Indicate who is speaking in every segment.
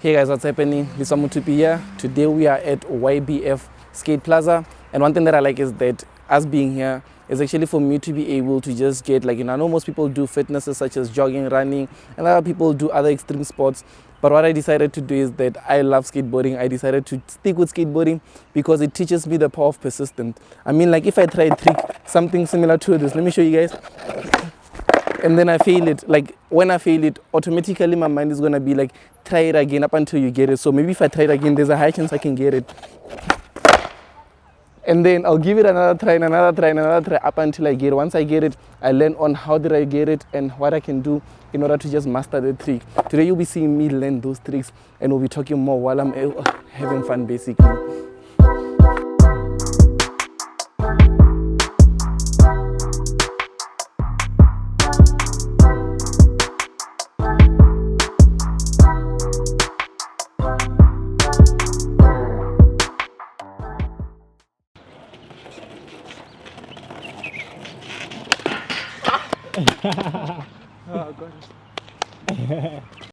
Speaker 1: Hey guys, what's happening? Lisa Mutupi here. Today we are at YBF Skate Plaza, and one thing that I like is that us being here is actually for me to be able to just get, like, I know most people do fitnesses such as jogging, running, and other people do other extreme sports. But what I decided to do is that I love skateboarding. I decided to stick with skateboarding because it teaches me the power of persistence. I mean, like, if I try a trick, something similar to this, let me show you guys. And then I fail it, like when I fail it, automatically my mind is gonna be like, try it again up until you get it. So maybe if I try it again, there's a high chance I can get it. And then I'll give it another try and another try and another try up until I get it. Once I get it, I learn on how did I get it and what I can do in order to just master the trick. Today you'll be seeing me learn those tricks and we'll be talking more while I'm having fun basically. Oh god.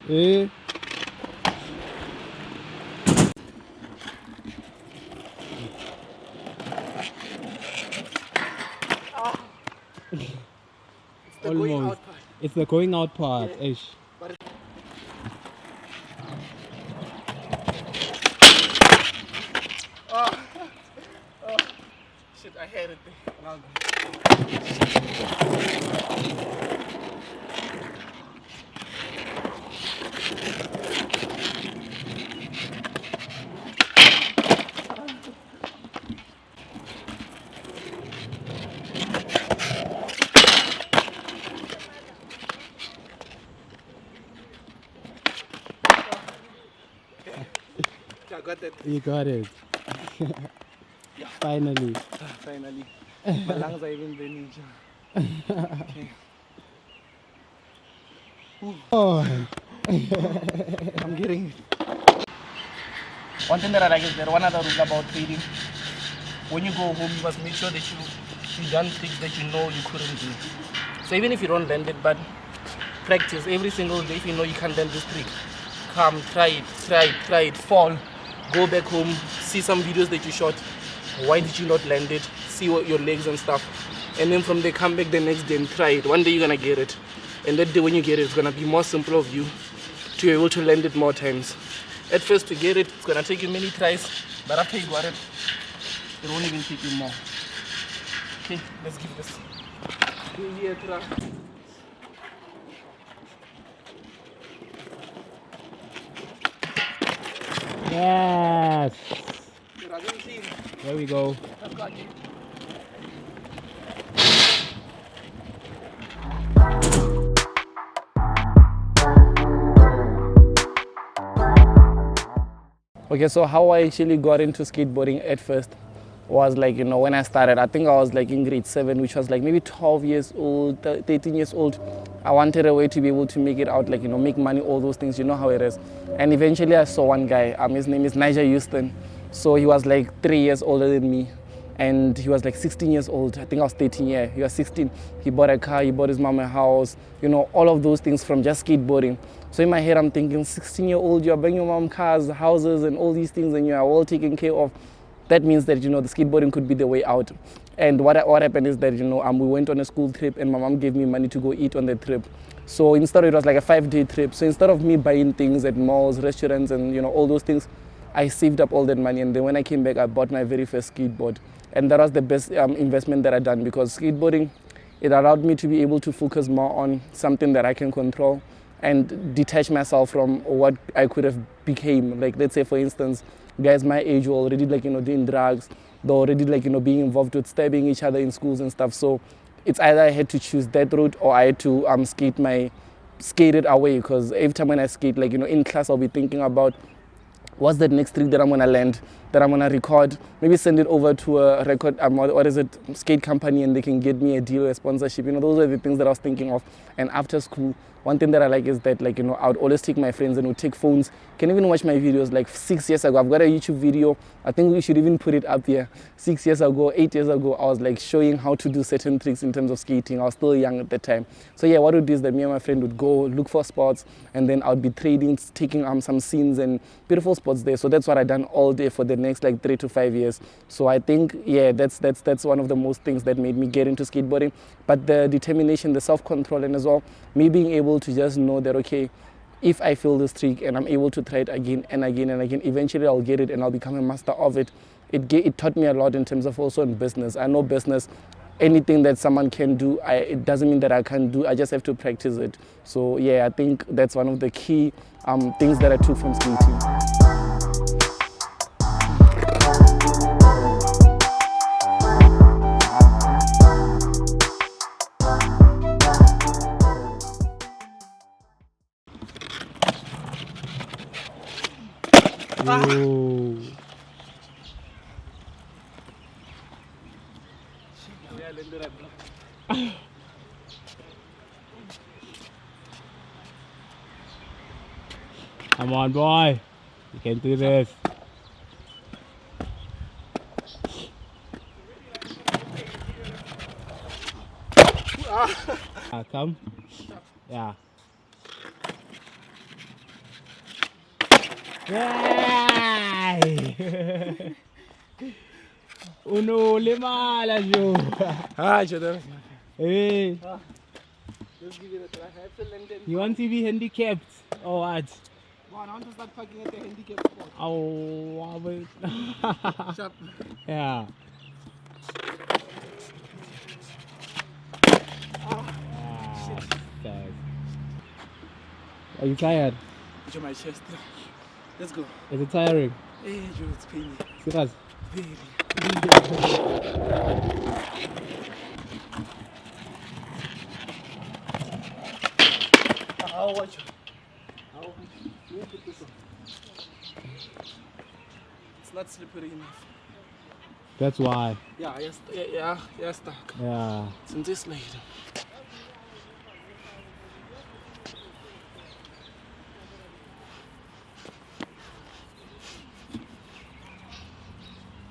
Speaker 2: It's
Speaker 1: the going out part.
Speaker 2: It's the going out part. Yeah. Ish.
Speaker 1: Oh. Oh. Shit, I had it there. Now I got that.
Speaker 2: You got it.
Speaker 1: Yeah.
Speaker 2: Finally.
Speaker 1: Finally. My lungs are even burning. Okay.
Speaker 2: Oh.
Speaker 1: I'm getting it. One thing that I like is that one other rule about trading, when you go home, you must make sure that you done tricks that you know you couldn't do. So even if you don't land it, but practice every single day. If you know you can't land this trick, come, try it, fall, go back home, see some videos that you shot. Why did you not land it? See what your legs and stuff. And then from there, come back the next day and try it. One day you're gonna get it. And that day when you get it, it's gonna be more simple of you to be able to land it more times. At first to get it, it's gonna take you many tries, but after you got it, it won't even take you more. Okay, let's give this. Easy try.
Speaker 2: Yes. There we go.
Speaker 1: I've got you. Okay, so how I actually got into skateboarding at first was like, when I started, I think I was like in grade 7, which was like maybe 12 years old, 13 years old. I wanted a way to be able to make it out, like, make money, all those things, you know how it is. And eventually I saw one guy, his name is Nigel Houston. So he was like 3 years older than me. And he was like 16 years old. I think I was 13, yeah. He was 16. He bought a car, he bought his mom a house, all of those things from just skateboarding. So in my head, I'm thinking, 16-year-old, you're buying your mom cars, houses, and all these things, and you are all taken care of. That means that, the skateboarding could be the way out. And what happened is that, we went on a school trip, and my mom gave me money to go eat on the trip. So instead, it was like a 5-day trip. So instead of me buying things at malls, restaurants, and, all those things, I saved up all that money. And then when I came back, I bought my very first skateboard. And that was the best investment that I done, because skateboarding, it allowed me to be able to focus more on something that I can control and detach myself from what I could have became. Like, let's say, for instance, guys my age were already like, doing drugs. They're already like, being involved with stabbing each other in schools and stuff. So it's either I had to choose that route or I had to skate it away, because every time when I skate, like, in class, I'll be thinking about what's the next trick that I'm gonna land, that I'm gonna record, maybe send it over to a record, skate company, and they can get me a deal, a sponsorship. Those are the things that I was thinking of. And after school, one thing that I like is that, like, I would always take my friends and would take phones, can even watch my videos. Like 6 years ago, I've got a YouTube video, I think we should even put it up here. 6 years ago, 8 years ago, I was like showing how to do certain tricks in terms of skating. I was still young at the time. So yeah, what we would do is that me and my friend would go look for spots, and then I would be trading, taking some scenes and beautiful spots there. So that's what I done all day for the next like 3 to 5 years. So I think, yeah, that's one of the most things that made me get into skateboarding. But the determination, the self-control, and as well, me being able to just know that, okay, if I feel this trick and I'm able to try it again and again and again, eventually I'll get it and I'll become a master of it. It taught me a lot in terms of also in business. I know business, anything that someone can do, it doesn't mean that I can't do. I just have to practice it. So yeah, I think that's one of the key things that I took from skating.
Speaker 2: Whoa. Come on, boy. You can do this. Come. Yeah. Yay! Uno limala jo.
Speaker 1: Ah, Jordan.
Speaker 2: Hey,
Speaker 1: Just give it a try. I have to land in.
Speaker 2: you want to be handicapped or what?
Speaker 1: Wow, I want to start parking at the handicap spot.
Speaker 2: Oh,
Speaker 1: Sharp.
Speaker 2: yeah. Sad. Are you tired?
Speaker 1: Joe, my chest. Let's go.
Speaker 2: Is it tiring?
Speaker 1: Hey, Joe, it's paining.
Speaker 2: Serious?
Speaker 1: Very. I'll watch you. Let me put this on. It's not slippery enough.
Speaker 2: That's why.
Speaker 1: Yeah, you're stuck.
Speaker 2: Yeah.
Speaker 1: Since this later.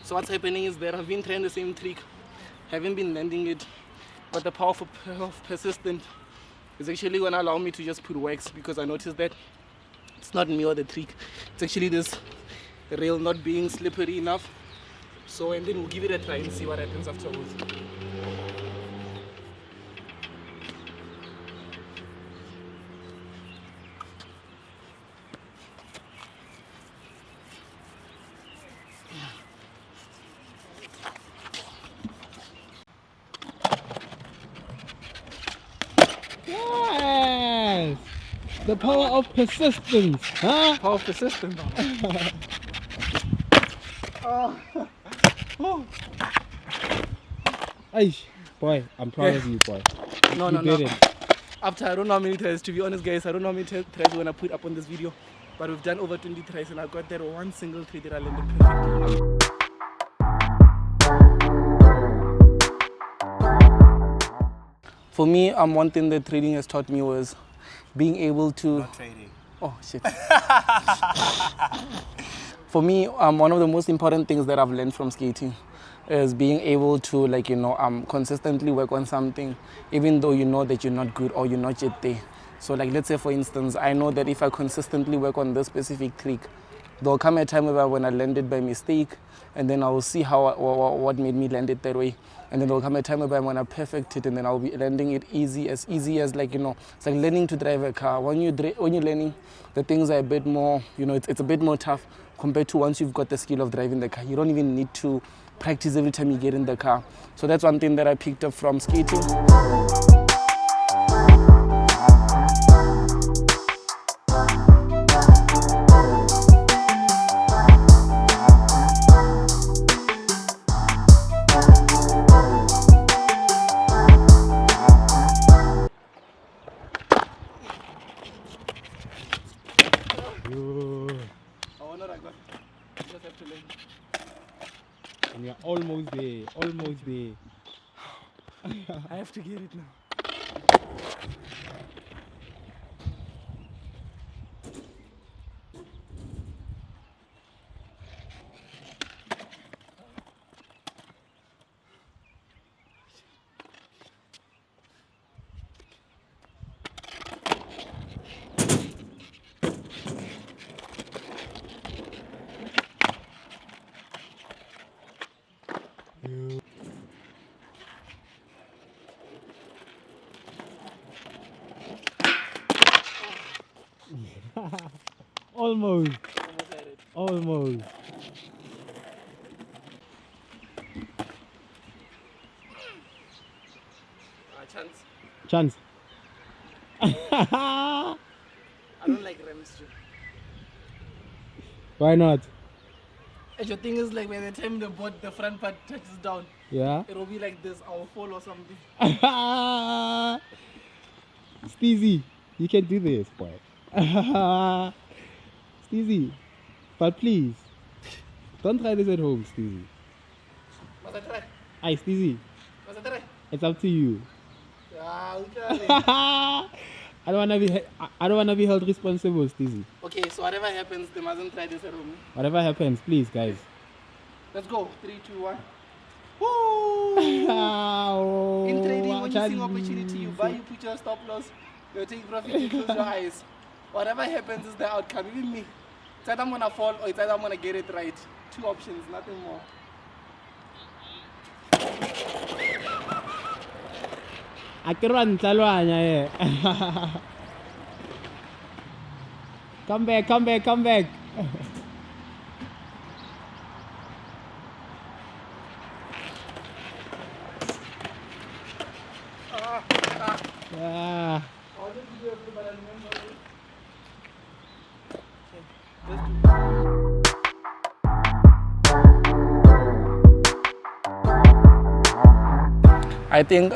Speaker 1: So what's happening is that I've been trying the same trick, haven't been landing it, but the power of persistent is actually going to allow me to just put wax, because I noticed that it's not me or the trick, it's actually this rail not being slippery enough. So, and then we'll give it a try and see what happens afterwards.
Speaker 2: Yes! The power of persistence, huh?
Speaker 1: Power of persistence.
Speaker 2: Aish, boy, I'm proud of you, boy.
Speaker 1: No,
Speaker 2: You did it.
Speaker 1: After I don't know how many tries, to be honest, guys, I don't know how many tries we're going to put up on this video, but we've done over 20 tries and I got that one single try that I landed perfectly. For me, one thing that trading has taught me was being able to...
Speaker 3: Not trading.
Speaker 1: Oh, shit. For me, one of the most important things that I've learned from skating is being able to, like, consistently work on something, even though you know that you're not good or you're not yet there. So, like, let's say, for instance, I know that if I consistently work on this specific trick, there'll come a time when I land it by mistake, and then I will see what made me land it that way. And then there'll come a time when I perfect it, and then I'll be landing it easy as like, it's like learning to drive a car. When you're learning, the things are a bit more, it's a bit more tough compared to once you've got the skill of driving the car. You don't even need to practice every time you get in the car. So that's one thing that I picked up from skating.
Speaker 2: And you're almost there, almost there.
Speaker 1: I have to get it now.
Speaker 2: Almost.
Speaker 1: Almost had it.
Speaker 2: Almost.
Speaker 1: Chance.
Speaker 2: Chance.
Speaker 1: I don't like rems too.
Speaker 2: Why not?
Speaker 1: And the thing is, like, by the time the front part touches down,
Speaker 2: Yeah.
Speaker 1: it will be like this. I will fall or something.
Speaker 2: Steezy, you can do this, boy. Steezy, but please, don't try this at home, Steezy.
Speaker 1: Must I try?
Speaker 2: Aye, Steezy,
Speaker 1: Must I try?
Speaker 2: it's up to you.
Speaker 1: Ah, okay.
Speaker 2: I don't wanna be held responsible, Steezy.
Speaker 1: Okay, so whatever happens, they mustn't try this at home.
Speaker 2: Whatever happens, please, guys.
Speaker 1: Let's go. 3, 2, 1.
Speaker 2: Oh,
Speaker 1: In trading, when you see opportunity, you buy, you put your stop loss, you take profit, you close your eyes. Whatever happens is the outcome. Even me. It's either I'm gonna fall or it's either I'm gonna get it right. 2 options, nothing more.
Speaker 2: Akiran tlalwanya eh. Come back, come back, come back. Yeah.
Speaker 1: I think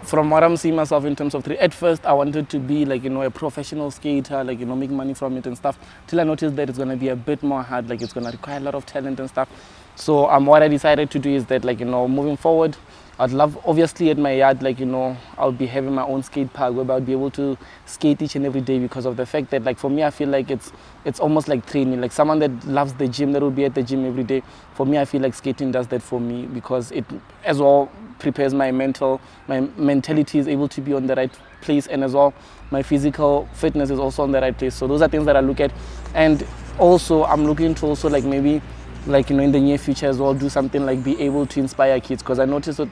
Speaker 1: from what I'm seeing myself in terms of at first I wanted to be like, you know, a professional skater, like, you know, make money from it and stuff, till I noticed that it's going to be a bit more hard, like it's going to require a lot of talent and stuff. So what I decided to do is that, like, you know, moving forward, I'd love, obviously at my yard, like, you know, I'll be having my own skate park where I'll be able to skate each and every day, because of the fact that, like, for me, I feel like it's almost like training. Like someone that loves the gym, that will be at the gym every day. For me, I feel like skating does that for me, because it as well prepares my mentality is able to be on the right place, and as well my physical fitness is also on the right place. So those are things that I look at. And also I'm looking to also, like, maybe, like, you know, in the near future as well, do something like be able to inspire kids, because I noticed with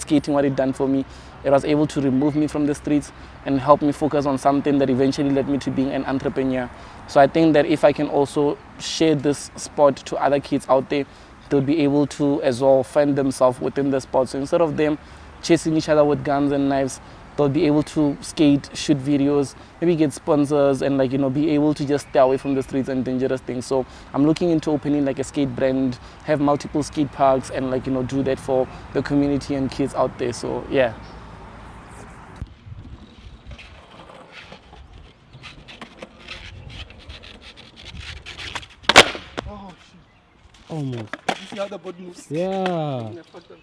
Speaker 1: skating, what it done for me, it was able to remove me from the streets and help me focus on something that eventually led me to being an entrepreneur. So I think that if I can also share this sport to other kids out there, they'll be able to as well find themselves within the sport. So instead of them chasing each other with guns and knives, they'll be able to skate, shoot videos, maybe get sponsors, and, like, you know, be able to just stay away from the streets and dangerous things. So I'm looking into opening like a skate brand, have multiple skate parks, and, like, you know, do that for the community and kids out there. So yeah. Oh shit.
Speaker 2: Almost.
Speaker 1: You see how the boat moves?
Speaker 2: Yeah.
Speaker 1: Yeah, fuck that.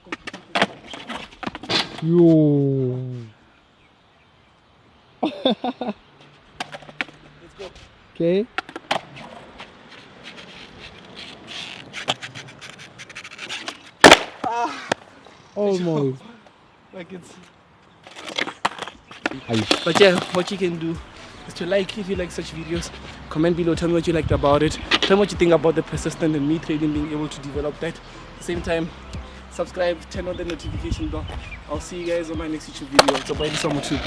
Speaker 2: Yo.
Speaker 1: Let's go.
Speaker 2: Okay. Almost.
Speaker 1: Like it's.
Speaker 2: Aye.
Speaker 1: But yeah, what you can do is to like, if you like such videos, comment below, tell me what you liked about it, tell me what you think about the persistent and me trading, being able to develop that. At the same time, subscribe, turn on the notification bell. I'll see you guys on my next YouTube video. It's about some YouTube.